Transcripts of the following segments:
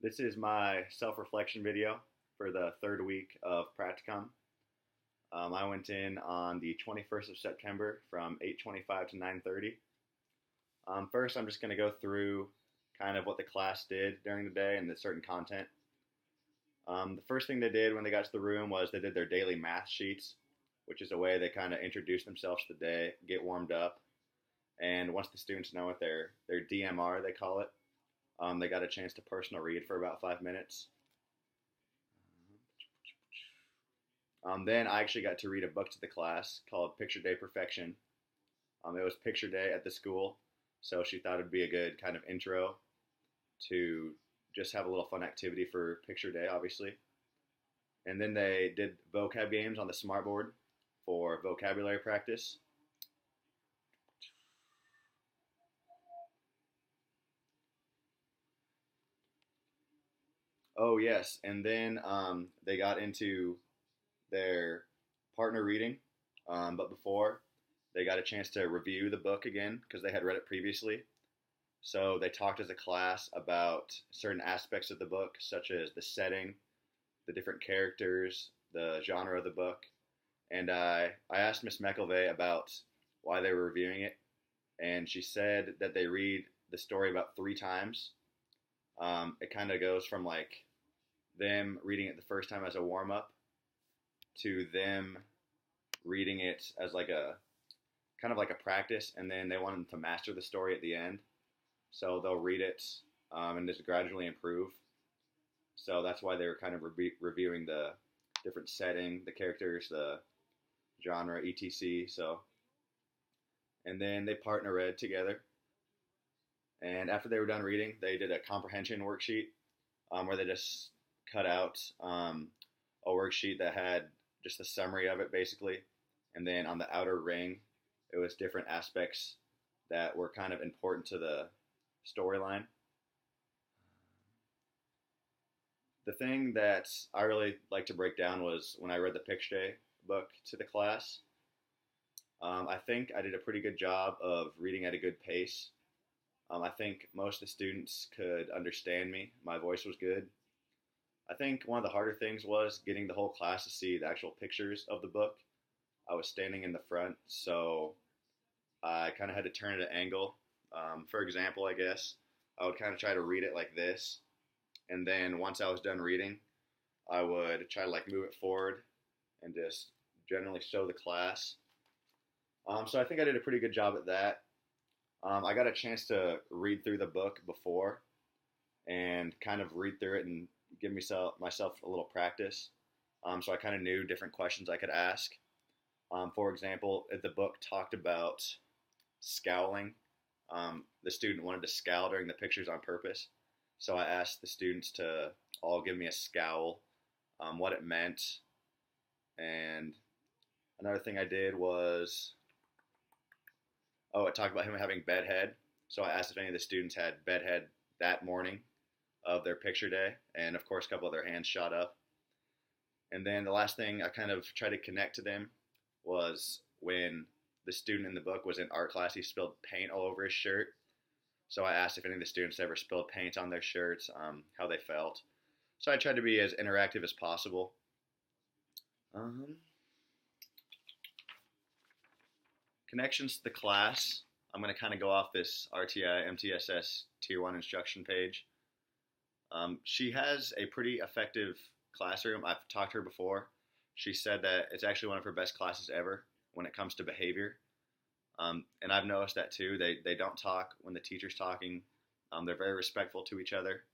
This is my self-reflection video for the third week of practicum. I went in on the 21st of September from 8:25 to 9:30. First, I'm just going to go through kind of what the class did during the day and the certain content. The first thing they did when they got to the room was they did their daily math sheets, which is a way they kind of introduce themselves to the day, get warmed up, and once the students know what their DMR, they call it, they got a chance to personal read for about 5 minutes. Then I actually got to read a book to the class called Picture Day Perfection. It was picture day at the school, so she thought it'd be a good kind of intro to just have a little fun activity for picture day, obviously. And then they did vocab games on the smartboard for vocabulary practice. Oh yes, and then they got into their partner reading, but before they got a chance to review the book again because they had read it previously. So they talked as a class about certain aspects of the book, such as the setting, the different characters, the genre of the book, and I asked Miss McElvey about why they were reviewing it, and she said that they read the story about 3 times. It kind of goes from like them reading it the first time as a warm up to them reading it as like a kind of like a practice, and then they want them to master the story at the end. So they'll read it and just gradually improve. So that's why they were kind of reviewing the different setting, the characters, the genre, etc. So, and then they partner read together. And after they were done reading, they did a comprehension worksheet where they just cut out a worksheet that had just a summary of it basically, and then on the outer ring it was different aspects that were kind of important to the storyline. The thing that I really like to break down was when I read the Picture Day book to the class. I think I did a pretty good job of reading at a good pace. I think most of the students could understand me. My voice was good. I think one of the harder things was getting the whole class to see the actual pictures of the book. I was standing in the front, so I kind of had to turn it at an angle. For example, I guess, I would kind of try to read it like this, and then once I was done reading, I would try to like move it forward and just generally show the class. So I think I did a pretty good job at that. I got a chance to read through the book before and kind of read through it and give myself a little practice. So I kind of knew different questions I could ask. For example, if the book talked about scowling, the student wanted to scowl during the pictures on purpose. So I asked the students to all give me a scowl, what it meant. And another thing I did was, it talked about him having bedhead. So I asked if any of the students had bedhead that morning of their picture day, and of course a couple of their hands shot up. And then the last thing I kind of tried to connect to them was when the student in the book was in art class, he spilled paint all over his shirt. So I asked if any of the students ever spilled paint on their shirts, how they felt. So I tried to be as interactive as possible. Connections to the class. I'm going to kind of go off this RTI MTSS Tier 1 instruction page. She has a pretty effective classroom. I've talked to her before. She said that it's actually one of her best classes ever when it comes to behavior. And I've noticed that too. They don't talk when the teacher's talking. They're very respectful to each other.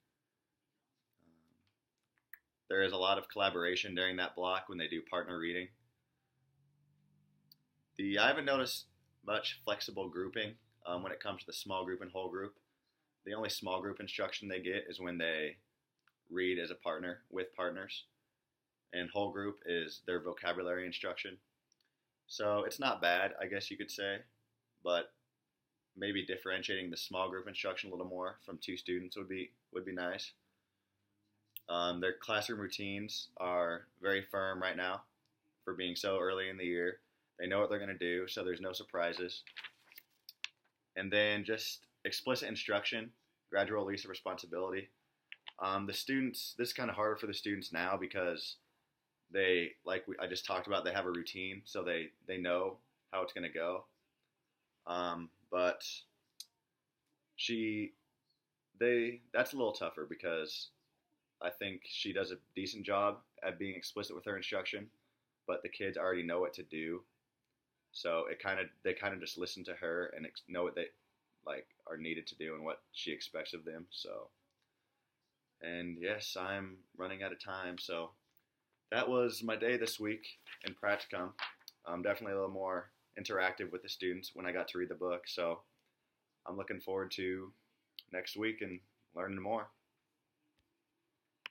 There is a lot of collaboration during that block when they do partner reading. I haven't noticed much flexible grouping when it comes to the small group and whole group. The only small group instruction they get is when they read as a partner with partners. And whole group is their vocabulary instruction. So it's not bad, I guess you could say, but maybe differentiating the small group instruction a little more from 2 students would be nice. Their classroom routines are very firm right now for being so early in the year. They know what they're going to do, so there's no surprises. And then just explicit instruction, gradual release of responsibility. The students, this is kind of harder for the students now because I just talked about, they have a routine, so they know how it's going to go. But that's a little tougher because I think she does a decent job at being explicit with her instruction, but the kids already know what to do. So they kind of just listen to her and know what they are needed to do and what she expects of them. So, and yes, I'm running out of time. So that was my day this week in practicum. Definitely a little more interactive with the students when I got to read the book. So I'm looking forward to next week and learning more.